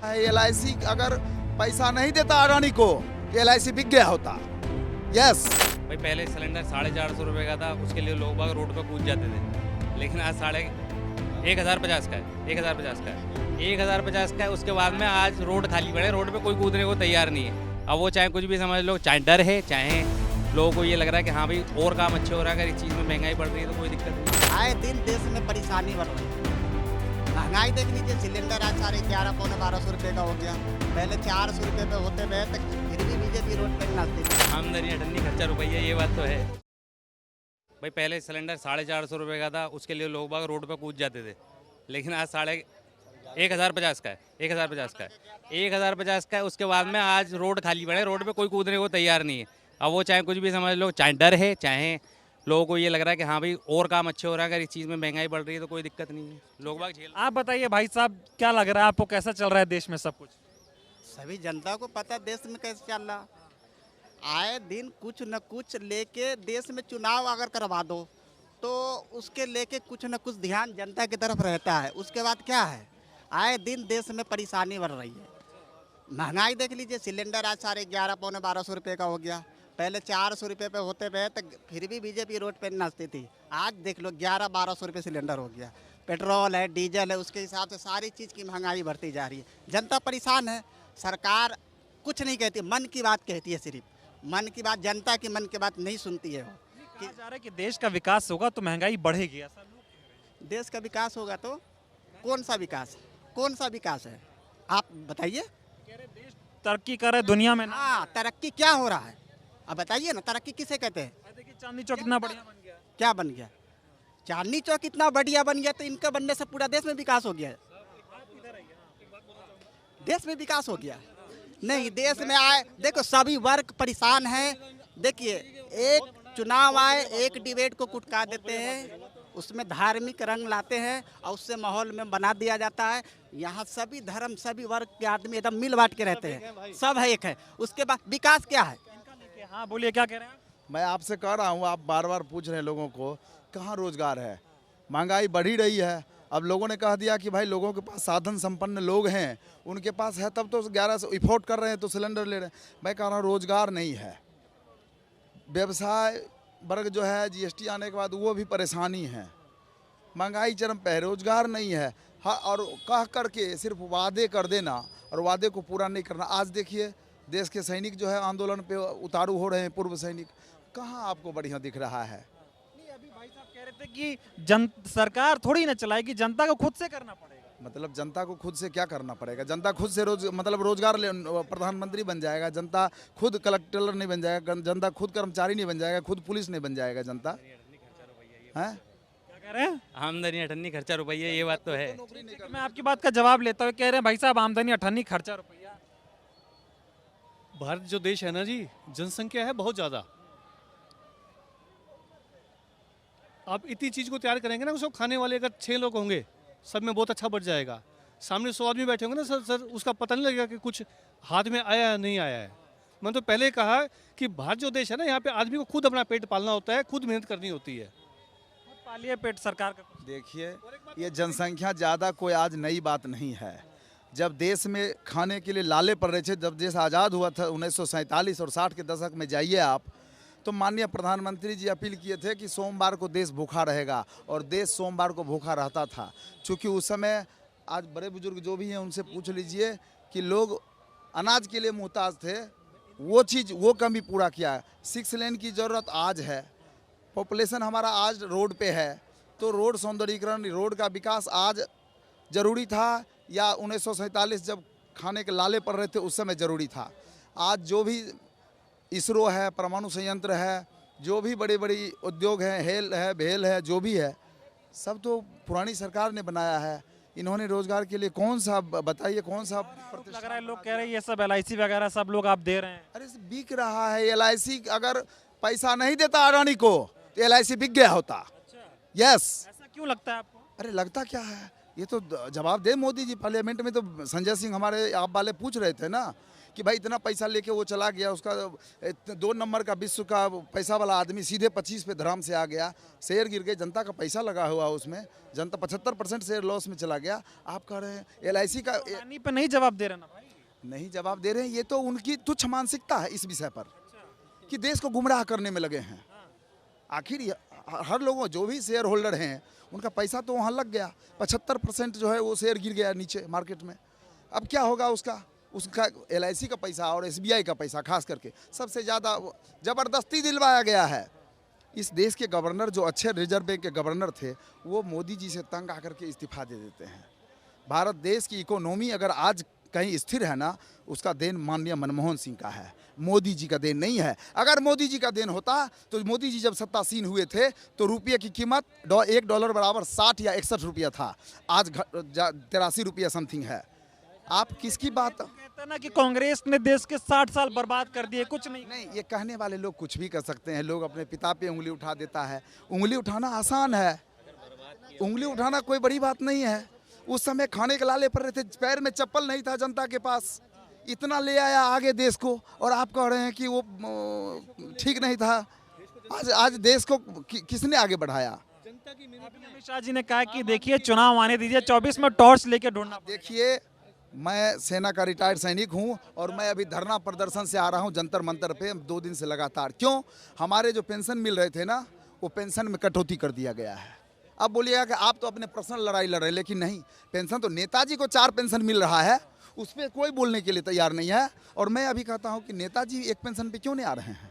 LIC अगर पैसा नहीं देता अडानी को LIC बिक गया होता। यस भाई पहले सिलेंडर 450 रुपये का था, उसके लिए लोग बाग रोड पर कूद जाते थे, लेकिन आज 1050 का है, 1050 का है, 1050 का है। उसके बाद में आज रोड खाली पड़े, रोड पे कोई कूदने को तैयार नहीं है। अब वो चाहे कुछ भी समझ लो, चाहे डर है, चाहे लोगों को ये लग रहा है कि हाँ भाई और काम अच्छे हो रहा है, अगर इस चीज़ में महंगाई बढ़ रही है तो कोई दिक्कत नहीं। आए दिन देश में परेशानी बढ़ रही है। महंगाई देख लीजिए, सिलेंडर आज 11.5 पौने 1200 रुपये का हो गया। पहले 400 रुपये पे होते रहे तक, फिर भी बीजेपी रोड पर नाचती थी। आमदनी अठन्नी खर्चा रुपया, ये बात तो है। भाई पहले सिलेंडर 450 रुपये का था, उसके लिए लोग बाग रोड पर कूद जाते थे, लेकिन आज 1050 का है, 1050 का है, 1050 का है। उसके बाद में आज रोड खाली पड़े, रोड पे कोई कूदने को तैयार नहीं है। अब वो चाहे कुछ भी समझ लो, चाहे डर है, चाहे लोगों को ये लग रहा है कि हाँ भाई और काम अच्छे हो रहा है, अगर इस चीज़ में महंगाई बढ़ रही है तो कोई दिक्कत नहीं है, लोग बाग झेल। आप बताइए भाई साहब, क्या लग रहा है आपको, कैसा चल रहा है देश में सब कुछ? सभी जनता को पता है देश में कैसे चल रहा। आए दिन कुछ न कुछ लेके देश में चुनाव अगर करवा दो तो उसके लेके कुछ न कुछ ध्यान जनता की तरफ रहता है। उसके बाद क्या है, आए दिन देश में परेशानी बढ़ रही है। महंगाई देख लीजिए, सिलेंडर आज 11.5 पौने 1200 रुपये का हो गया। पहले 400 रुपये पे होते रहे तक, फिर भी बीजेपी रोड पे नाचती थी। आज देख लो 11-1200 रुपये सिलेंडर हो गया। पेट्रोल है, डीजल है, उसके हिसाब से सारी चीज़ की महंगाई बढ़ती जा रही है। जनता परेशान है, सरकार कुछ नहीं कहती, मन की बात कहती है, सिर्फ मन की बात, जनता की मन की बात नहीं सुनती है। वो कहा जा रहा है कि देश का विकास होगा तो महंगाई बढ़ेगी, ऐसा लोग कह रहे हैं। देश का विकास होगा तो कौन सा विकास, कौन सा विकास है आप बताइए। कह रहे देश तरक्की कर रहा है दुनिया में ना। हाँ, तरक्की क्या हो रहा है अब बताइए ना, तरक्की किसे कहते हैं? देखिए चांदनी चौक कितना बढ़िया बन गया। क्या बन गया? चांदनी चौक इतना बढ़िया बन गया तो इनके बनने से पूरा देश में विकास हो गया है। देश में विकास हो गया नहीं, देश में आए देखो सभी वर्ग परेशान हैं। देखिए एक चुनाव आए, एक डिबेट को कुटका देते हैं, उसमें धार्मिक रंग लाते हैं और उससे माहौल में बना दिया जाता है। यहाँ सभी धर्म, सभी वर्ग के आदमी एकदम मिल बांट के रहते हैं, सब है, एक है। उसके बाद विकास क्या है? हाँ बोलिए, क्या कह रहे हैं आप? मैं आपसे कह रहा हूँ, आप बार बार पूछ रहे हैं लोगों को कहाँ रोजगार है। महंगाई बढ़ी रही है। अब लोगों ने कह दिया कि भाई लोगों के पास साधन संपन्न लोग हैं, उनके पास है तब तो 1100 इफोर्ड कर रहे हैं तो सिलेंडर ले रहे हैं। मैं कह रहा हूँ रोजगार नहीं है। व्यवसाय वर्ग जो है GST आने के बाद वो भी परेशानी है। महंगाई चरम पे है, रोजगार नहीं है। हाँ, और कह करके सिर्फ वादे कर देना और वादे को पूरा नहीं करना। आज देखिए देश के सैनिक जो है आंदोलन पे उतारू हो रहे हैं, पूर्व सैनिक, कहाँ आपको बढ़िया दिख रहा है? अभी भाई साहब कह रहे थे कि सरकार थोड़ी ना चलाएगी, जनता को खुद से करना पड़ेगा। मतलब जनता को खुद से क्या करना पड़ेगा? जनता खुद से रोजगार प्रधानमंत्री बन जाएगा, जनता खुद कलेक्टर नहीं बन जाएगा, जनता खुद कर्मचारी नहीं बन जाएगा, खुद पुलिस नहीं बन जाएगा जनता है। क्या कह रहे हैं? आमदनी अठन्नी खर्चा रुपया, ये बात तो है। तो मैं आपकी बात का जवाब लेता हूँ, कह रहे हैं भाई साहब आमदनी अठन्नी खर्चा रुपया। भारत जो देश है ना जी, जनसंख्या है बहुत ज़्यादा। आप इतनी चीज़ को तैयार करेंगे ना, उसको खाने वाले अगर 6 लोग होंगे, सब में बहुत अच्छा बढ़ जाएगा। सामने 100 आदमी बैठे होंगे ना सर, उसका पता नहीं लगेगा कि कुछ हाथ में आया या नहीं आया है। मैंने तो पहले कहा कि भारत जो देश है ना, यहाँ पे आदमी को खुद अपना पेट पालना होता है, खुद मेहनत करनी होती है। पालिए पेट सरकार का। देखिए ये जनसंख्या ज़्यादा कोई आज नई बात नहीं है। जब देश में खाने के लिए लाले पड़ रहे थे, जब देश आज़ाद हुआ था 1947 और 60 के दशक में जाइए आप, तो माननीय प्रधानमंत्री जी अपील किए थे कि सोमवार को देश भूखा रहेगा, और देश सोमवार को भूखा रहता था। चूँकि उस समय, आज बड़े बुजुर्ग जो भी हैं उनसे पूछ लीजिए कि लोग अनाज के लिए मुहताज थे, वो कमी पूरा किया है। 6 लेन की ज़रूरत आज है। पॉपुलेशन हमारा आज रोड पे है, तो रोड सौंदर्यीकरण, रोड का विकास आज ज़रूरी था या 1947 जब खाने के लाले पड़ रहे थे उस समय ज़रूरी था? आज जो भी इसरो है, परमाणु संयंत्र है, जो भी बड़े बड़े उद्योग हैं, हेल है, भेल है, जो भी है, सब तो पुरानी सरकार ने बनाया है। इन्होंने रोजगार के लिए कौन सा, बताइए कौन सा लग रहा है लोग कह रहे हैं ये सब LIC वगैरह सब लोग आप दे रहे हैं। अरे बिक रहा है। LIC अगर पैसा नहीं देता अडानी को तो LIC बिक गया होता। यस। ऐसा क्यों लगता है आपको? अरे लगता क्या है, ये तो जवाब दे मोदी जी। पार्लियामेंट में तो संजय सिंह हमारे आप वाले पूछ रहे थे ना कि भाई इतना पैसा लेके वो चला गया, उसका 2 नंबर का विश्व का पैसा वाला आदमी सीधे 25 पे धराम से आ गया, शेयर गिर गए, जनता का पैसा लगा हुआ उसमें, जनता 75% शेयर लॉस में चला गया। आप कह रहे हैं LIC का अडानी पे नहीं जवाब दे रहे ना भाई। नहीं जवाब दे रहे हैं। ये तो उनकी तुच्छ मानसिकता है इस विषय पर कि देश को गुमराह करने में लगे हैं। आखिर हर लोगों जो भी शेयर होल्डर हैं उनका पैसा तो वहाँ लग गया, 75% जो है वो शेयर गिर गया नीचे मार्केट में। अब क्या होगा उसका LIC का पैसा और SBI का पैसा खास करके सबसे ज़्यादा ज़बरदस्ती दिलवाया गया है। इस देश के गवर्नर जो अच्छे रिजर्व बैंक के गवर्नर थे वो मोदी जी से तंग आकर के इस्तीफा दे देते हैं। भारत देश की इकोनॉमी अगर आज कहीं स्थिर है ना, उसका देन माननीय मनमोहन सिंह का है, मोदी जी का देन नहीं है। अगर मोदी जी का देन होता तो मोदी जी जब सत्तासीन हुए थे तो रुपये की कीमत $1 बराबर 60 या 61 रुपया था, आज 83 रुपया समथिंग है। आप किसकी बात कहते हैं ना कि कांग्रेस ने देश के 60 साल बर्बाद कर दिए, कुछ नहीं। नहीं, ये कहने वाले लोग कुछ भी कर सकते हैं। लोग अपने पिता पे उंगली उठा देता है। उंगली उठाना आसान है, उंगली उठाना कोई बड़ी बात नहीं है। उस समय खाने के लाले पर रहे थे, पैर में चप्पल नहीं था जनता के पास, इतना ले आया आगे देश को, और आप कह रहे हैं कि वो ठीक नहीं था। आज देश को किसने आगे बढ़ाया? अमित शाह जी ने कहा कि देखिए चुनाव आने दीजिए, 24 में टॉर्च लेके ढूंढना। देखिए, मैं सेना का रिटायर्ड सैनिक हूं और मैं अभी धरना प्रदर्शन से आ रहा हूं जंतर मंतर पे 2 दिन से लगातार। क्यों? हमारे जो पेंशन मिल रहे थे ना, वो पेंशन में कटौती कर दिया गया है। अब बोलिएगा कि आप तो अपने पर्सनल लड़ाई लड़ रहे हैं, लेकिन नहीं, पेंशन तो नेताजी को 4 पेंशन मिल रहा है, उस पर कोई बोलने के लिए तैयार नहीं है। और मैं अभी कहता हूं कि नेताजी एक पेंशन पे क्यों नहीं आ रहे हैं?